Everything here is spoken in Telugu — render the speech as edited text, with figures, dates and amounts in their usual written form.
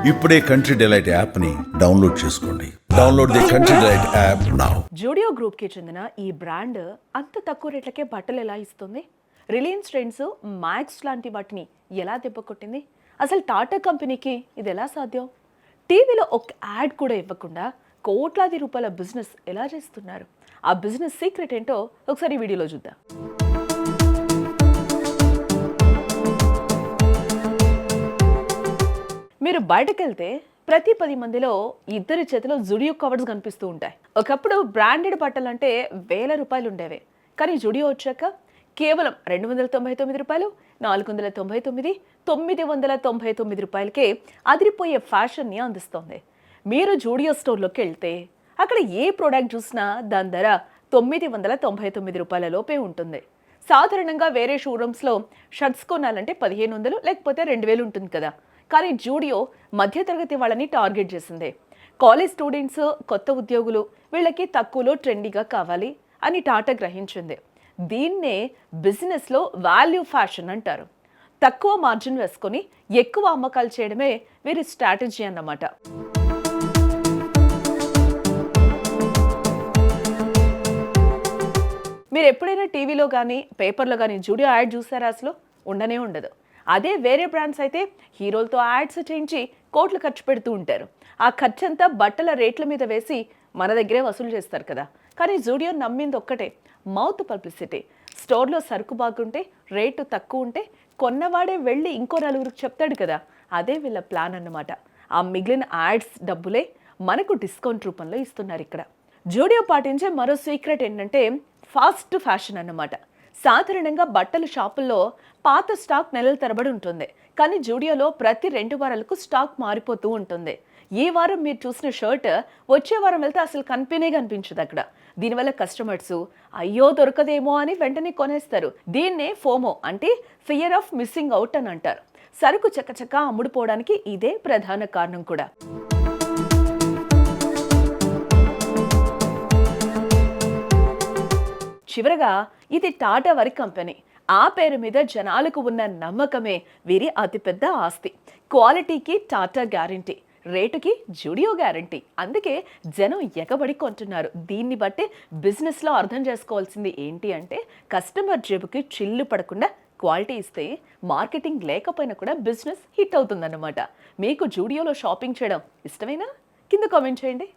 ఇప్పుడే కంట్రీ డిలైట్ యాప్ ని డౌన్లోడ్ చేసుకోండి. Download the country delight app now. Zudio group కి చెందిన ఈ బ్రాండ్ అంత తక్కువ రేట్లకే బట్టలు ఎలా ఇస్తుంది? రిలయన్స్ ట్రెండ్స్, మ్యాక్స్ లాంటి వాటిని ఎలా దెబ్బకొట్టింది? అసలు టాటా కంపెనీకి ఇది ఎలా సాధ్యం? టీవీలో ఒక యాడ్ కూడా ఇవ్వకుండా కోట్లాది రూపాయల బిజినెస్ ఎలా చేస్తున్నారు? ఆ బిజినెస్ సీక్రెట్ ఏంటో ఒకసారి ఈ వీడియోలో చూద్దాం. మీరు బయటకు వెళ్తే ప్రతి 10 మందిలో ఇద్దరి చేతిలో జుడియో కవర్స్ కనిపిస్తూ ఉంటాయి. ఒకప్పుడు బ్రాండెడ్ బట్టలు అంటే వేల రూపాయలు ఉండేవి. కానీ జుడియో వచ్చాక కేవలం 299 రూపాయలు, 499, 999 రూపాయలకే అదిరిపోయే ఫ్యాషన్ని అందిస్తోంది. మీరు జూడియో స్టోర్లోకి వెళ్తే అక్కడ ఏ ప్రోడక్ట్ చూసినా దాని ధర 999 రూపాయల లోపే ఉంటుంది. సాధారణంగా వేరే షోరూమ్స్లో షర్ట్స్ కొనాలంటే 1500 లేకపోతే 2000 ఉంటుంది కదా. కానీ జూడియో మధ్యతరగతి వాళ్ళని టార్గెట్ చేసింది. కాలేజ్ స్టూడెంట్స్, కొత్త ఉద్యోగులు, వీళ్ళకి తక్కువలో ట్రెండీగా కావాలి అని టాటా గ్రహించింది. దీన్నే బిజినెస్లో వాల్యూ ఫ్యాషన్ అంటారు. తక్కువ మార్జిన్ వేసుకొని ఎక్కువ అమ్మకాలు చేయడమే వీరి స్ట్రాటజీ అన్నమాట. మీరు ఎప్పుడైనా టీవీలో కానీ పేపర్లో కానీ జూడియో యాడ్ చూసారా? అసలు ఉండనే ఉండదు. అదే వేరే బ్రాండ్స్ అయితే హీరోలతో యాడ్స్ చేయించి కోట్లు ఖర్చు పెడుతూ ఉంటారు. ఆ ఖర్చంతా బట్టల రేట్ల మీద వేసి మన దగ్గరే వసూలు చేస్తారు కదా. కానీ జూడియో నమ్మింది ఒక్కటే, మౌత్ పబ్లిసిటీ. స్టోర్లో సరుకు బాగుంటే, రేటు తక్కువ ఉంటే కొన్నవాడే వెళ్ళి ఇంకో నలుగురికి చెప్తాడు కదా. అదే వీళ్ళ ప్లాన్ అన్నమాట. ఆ మిగిలిన యాడ్స్ డబ్బులే మనకు డిస్కౌంట్ రూపంలో ఇస్తున్నారు ఇక్కడ. జూడియో పాటించే మరో సీక్రెట్ ఏంటంటే ఫాస్ట్ ఫ్యాషన్ అన్నమాట. సాధారణంగా బట్టల షాపుల్లో పాత స్టాక్ నెలల తరబడి ఉంటుంది. కానీ జూడియోలో ప్రతి 2 వారాలకు స్టాక్ మారిపోతూ ఉంటుంది. ఈ వారం మీరు చూసిన షర్ట్ వచ్చే వారం వెళ్తే అసలు కనిపించదు అక్కడ. దీనివల్ల కస్టమర్స్ అయ్యో దొరకదేమో అని వెంటనే కొనేస్తారు. దీన్నే ఫోమో అంటే ఫియర్ ఆఫ్ మిస్సింగ్ అవుట్ అని అంటారు. సరుకు చకచకా అమ్ముడుపోవడానికి ఇదే ప్రధాన కారణం కూడా. చివరగా ఇది టాటా వారి కంపెనీ. ఆ పేరు మీద జనాలకు ఉన్న నమ్మకమే వీరి అతిపెద్ద ఆస్తి. క్వాలిటీకి టాటా గ్యారంటీ, రేటుకి జూడియో గ్యారంటీ. అందుకే జనం ఎగబడి కొంటున్నారు. దీన్ని బట్టి బిజినెస్లో అర్థం చేసుకోవాల్సింది ఏంటి అంటే, కస్టమర్ జేబుకి చిల్లు పడకుండా క్వాలిటీ ఇస్తే మార్కెటింగ్ లేకపోయినా కూడా బిజినెస్ హిట్ అవుతుందన్నమాట. మీకు జూడియోలో షాపింగ్ చేయడం ఇష్టమేనా? కింద కామెంట్ చేయండి.